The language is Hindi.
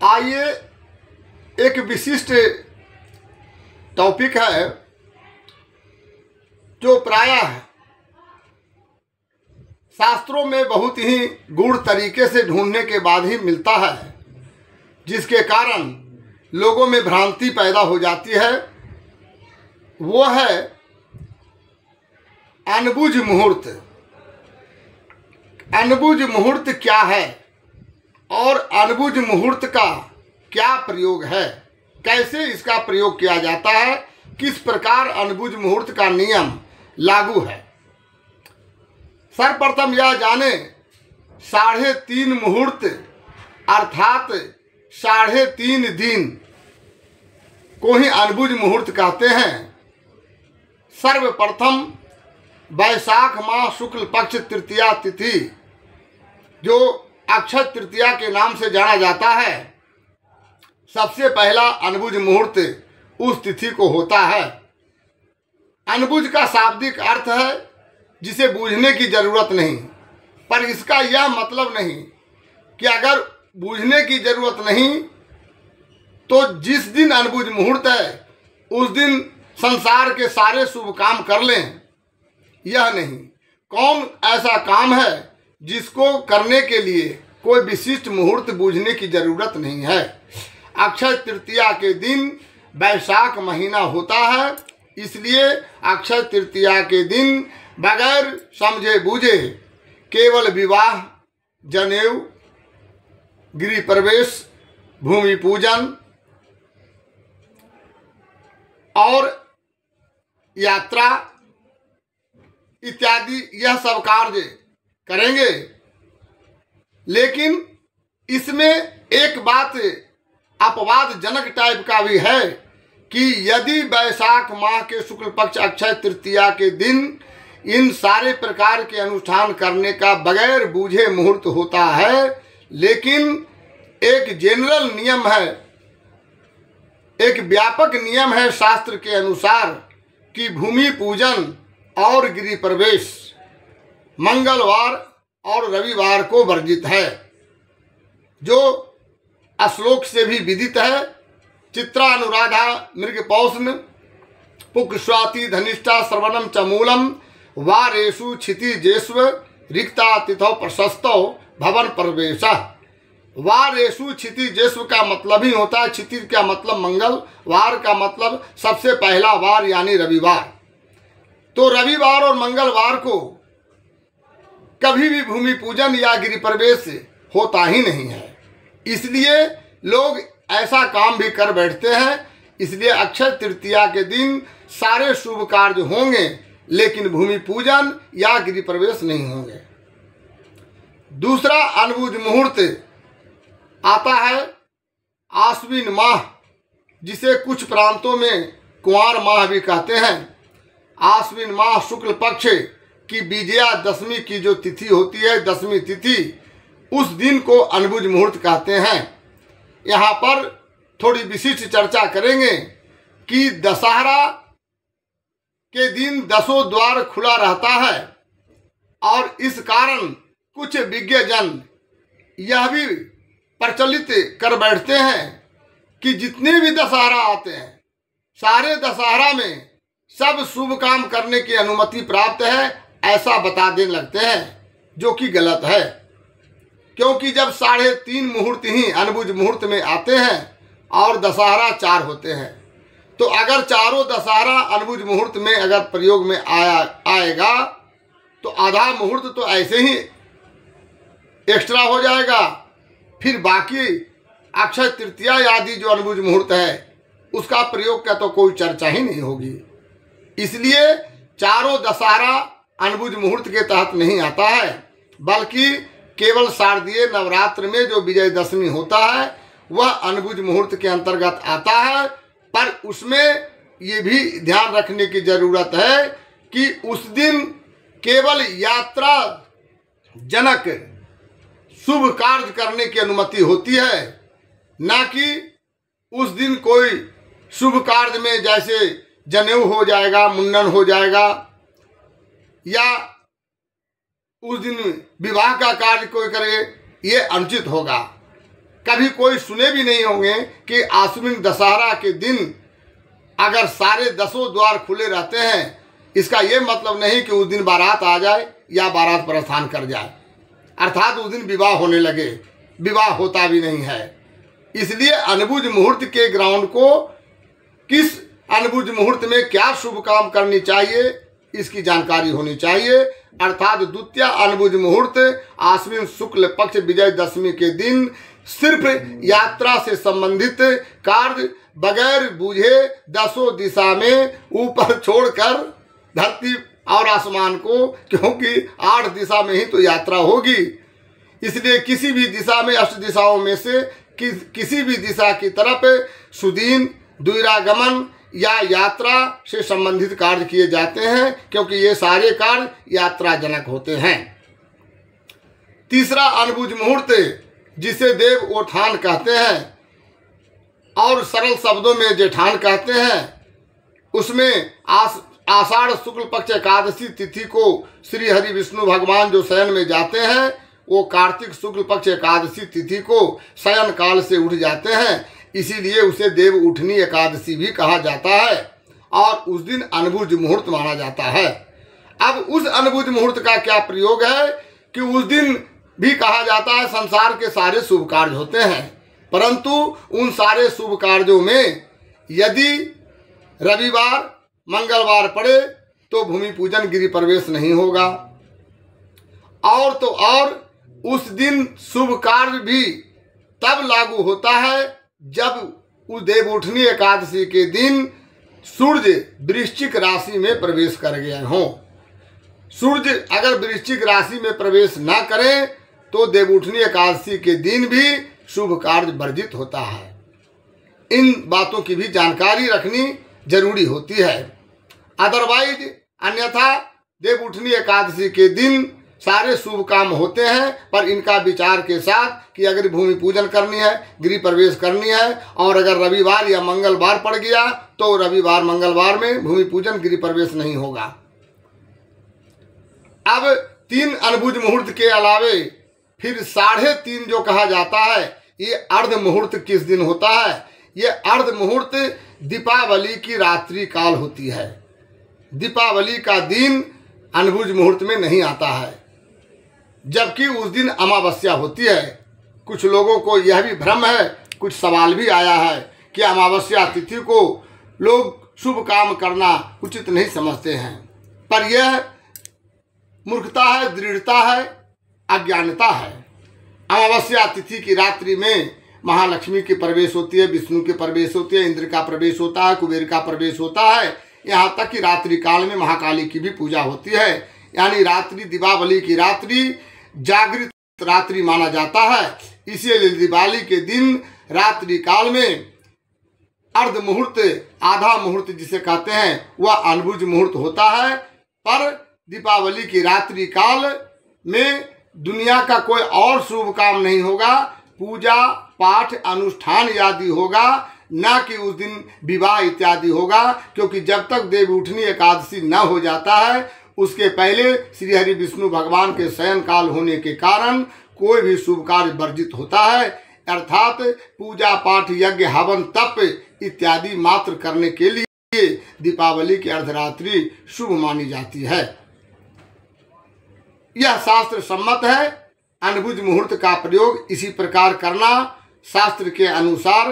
आइए एक विशिष्ट टॉपिक है जो प्रायः शास्त्रों में बहुत ही गूढ़ तरीके से ढूंढने के बाद ही मिलता है, जिसके कारण लोगों में भ्रांति पैदा हो जाती है। वो है अनबुझ मुहूर्त। अनबुझ मुहूर्त क्या है और अनबुझ मुहूर्त का क्या प्रयोग है, कैसे इसका प्रयोग किया जाता है, किस प्रकार अनबुझ मुहूर्त का नियम लागू है। सर्वप्रथम यह जाने 3.5 मुहूर्त अर्थात 3.5 दिन को ही अनबुझ मुहूर्त कहते हैं। सर्वप्रथम वैशाख माह शुक्ल पक्ष तृतीया तिथि, जो अक्षय तृतीया के नाम से जाना जाता है, सबसे पहला अनबुझ मुहूर्त उस तिथि को होता है। अनबुझ का शाब्दिक अर्थ है जिसे बूझने की जरूरत नहीं, पर इसका यह मतलब नहीं कि अगर बूझने की जरूरत नहीं तो जिस दिन अनबुझ मुहूर्त है उस दिन संसार के सारे शुभ काम कर लें। यह नहीं, कौन ऐसा काम है जिसको करने के लिए कोई विशिष्ट मुहूर्त बूझने की जरूरत नहीं है। अक्षय तृतीया के दिन वैशाख महीना होता है, इसलिए अक्षय तृतीया के दिन बगैर समझे बूझे केवल विवाह, जनेऊ, गृह प्रवेश, भूमि पूजन और यात्रा इत्यादि यह सब कार्य करेंगे। लेकिन इसमें एक बात अपवादजनक टाइप का भी है कि यदि वैशाख माह के शुक्ल पक्ष अक्षय तृतीया के दिन इन सारे प्रकार के अनुष्ठान करने का बगैर बूझे मुहूर्त होता है, लेकिन एक जनरल नियम है, एक व्यापक नियम है शास्त्र के अनुसार कि भूमि पूजन और गृह प्रवेश मंगलवार और रविवार को वर्जित है, जो श्लोक से भी विदित है। चित्रा अनुराधा मृग पौष्ण पुक स्वाति धनिष्ठा श्रवणम च मूलम वारेषु क्षितिजेष्व रिक्ता तिथौ प्रशस्तो भवन प्रवेश। वारेषु क्षितिजेष्व का मतलब ही होता है, क्षितिज का मतलब मंगल, वार का मतलब सबसे पहला वार यानी रविवार। तो रविवार और मंगलवार को कभी भी भूमि पूजन या गृह प्रवेश होता ही नहीं है, इसलिए लोग ऐसा काम भी कर बैठते हैं। इसलिए अक्षय तृतीया के दिन सारे शुभ कार्य होंगे, लेकिन भूमि पूजन या गृह प्रवेश नहीं होंगे। दूसरा अनबुझ मुहूर्त आता है आश्विन माह, जिसे कुछ प्रांतों में कुंवार माह भी कहते हैं। आश्विन माह शुक्ल पक्ष की विजया दशमी की जो तिथि होती है, दशमी तिथि, उस दिन को अनबुझ मुहूर्त कहते हैं। यहाँ पर थोड़ी विशिष्ट चर्चा करेंगे कि दशहरा के दिन 10 द्वार खुला रहता है और इस कारण कुछ विज्ञजन यह भी प्रचलित कर बैठते हैं कि जितने भी दशहरा आते हैं, सारे दशहरा में सब शुभ काम करने की अनुमति प्राप्त है, ऐसा बता देने लगते हैं, जो कि गलत है। क्योंकि जब 3.5 मुहूर्त ही अनबुझ मुहूर्त में आते हैं और दशहरा 4 होते हैं, तो अगर चारों दशहरा अनबुझ मुहूर्त में अगर प्रयोग में आएगा तो आधा मुहूर्त तो ऐसे ही एक्स्ट्रा हो जाएगा। फिर बाकी अक्षय तृतीया आदि जो अनबुझ मुहूर्त है उसका प्रयोग का तो कोई चर्चा ही नहीं होगी। इसलिए चारों दशहरा अनबुझ मुहूर्त के तहत नहीं आता है, बल्कि केवल शारदीय नवरात्र में जो विजयदशमी होता है वह अनबुझ मुहूर्त के अंतर्गत आता है। पर उसमें ये भी ध्यान रखने की जरूरत है कि उस दिन केवल यात्रा जनक शुभ कार्य करने की अनुमति होती है, ना कि उस दिन कोई शुभ कार्य में जैसे जनेऊ हो जाएगा, मुंडन हो जाएगा, या उस दिन विवाह का कार्य कोई करे, ये अनुचित होगा। कभी कोई सुने भी नहीं होंगे कि आश्विन दशहरा के दिन अगर सारे 10 द्वार खुले रहते हैं, इसका ये मतलब नहीं कि उस दिन बारात आ जाए या बारात प्रस्थान कर जाए, अर्थात उस दिन विवाह होने लगे। विवाह होता भी नहीं है। इसलिए अनबुझ मुहूर्त के ग्राउंड को किस अनबुझ मुहूर्त में क्या शुभ काम करनी चाहिए, इसकी जानकारी होनी चाहिए। अर्थात द्वितीय अनबुझ मुहूर्त आश्विन शुक्ल पक्ष विजयदशमी के दिन सिर्फ यात्रा से संबंधित कार्य बगैर बूझे 10 दिशा में ऊपर छोड़कर धरती और आसमान को, क्योंकि 8 दिशा में ही तो यात्रा होगी, इसलिए किसी भी दिशा में, अष्ट दिशाओं में से किसी भी दिशा की तरफ सुदीन, द्विरागमन या यात्रा से संबंधित कार्य किए जाते हैं, क्योंकि ये सारे कार्य यात्राजनक होते हैं। तीसरा अनबुझ मुहूर्त, जिसे देव ओठान कहते हैं और सरल शब्दों में जेठान कहते हैं, उसमें आषाढ़ शुक्ल पक्ष एकादशी तिथि को श्री हरि विष्णु भगवान जो शयन में जाते हैं, वो कार्तिक शुक्ल पक्ष एकादशी तिथि को शयन काल से उठ जाते हैं, इसीलिए उसे देव उठनी एकादशी भी कहा जाता है और उस दिन अनबुझ मुहूर्त माना जाता है। अब उस अनबुझ मुहूर्त का क्या प्रयोग है कि उस दिन भी कहा जाता है संसार के सारे शुभ कार्य होते हैं, परंतु उन सारे शुभ कार्यों में यदि रविवार मंगलवार पड़े तो भूमि पूजन गिरि प्रवेश नहीं होगा, और तो और उस दिन शुभ कार्य भी तब लागू होता है जब उस देवउठनी एकादशी के दिन सूर्य वृश्चिक राशि में प्रवेश कर गए हों। सूर्य अगर वृश्चिक राशि में प्रवेश न करें तो देवउठनी एकादशी के दिन भी शुभ कार्य वर्जित होता है। इन बातों की भी जानकारी रखनी जरूरी होती है। अदरवाइज अन्यथा देवउठनी एकादशी के दिन सारे शुभ काम होते हैं, पर इनका विचार के साथ कि अगर भूमि पूजन करनी है, गृह प्रवेश करनी है, और अगर रविवार या मंगलवार पड़ गया तो रविवार मंगलवार में भूमि पूजन गृह प्रवेश नहीं होगा। अब 3 अनबुझ मुहूर्त के अलावे फिर 3.5 जो कहा जाता है, ये अर्ध मुहूर्त किस दिन होता है? ये अर्ध मुहूर्त दीपावली की रात्रि काल होती है। दीपावली का दिन अनबुझ मुहूर्त में नहीं आता है, जबकि उस दिन अमावस्या होती है। कुछ लोगों को यह भी भ्रम है, कुछ सवाल भी आया है कि अमावस्या तिथि को लोग शुभ काम करना उचित नहीं समझते हैं, पर यह मूर्खता है, दृढ़ता है, अज्ञानता है। अमावस्या तिथि की रात्रि में महालक्ष्मी की प्रवेश होती है, विष्णु की प्रवेश होती है, इंद्र का प्रवेश होता है, कुबेर का प्रवेश होता है, यहाँ तक कि रात्रि काल में महाकाली की भी पूजा होती है। यानी रात्रि, दीपावली की रात्रि जागृत रात्रि माना जाता है। इसीलिए दिवाली के दिन रात्रि काल में अर्ध मुहूर्त, आधा मुहूर्त जिसे कहते हैं, वह अनबुझ मुहूर्त होता है। पर दीपावली की रात्रि काल में दुनिया का कोई और शुभ काम नहीं होगा, पूजा पाठ अनुष्ठान आदि होगा, न कि उस दिन विवाह इत्यादि होगा, क्योंकि जब तक देवउठनी एकादशी न हो जाता है उसके पहले श्री हरि विष्णु भगवान के शयन काल होने के कारण कोई भी शुभ कार्य वर्जित होता है। अर्थात पूजा पाठ, यज्ञ, हवन, तप इत्यादि मात्र करने के लिए दीपावली की अर्धरात्रि शुभ मानी जाती है। यह शास्त्र सम्मत है। अनबुझ मुहूर्त का प्रयोग इसी प्रकार करना शास्त्र के अनुसार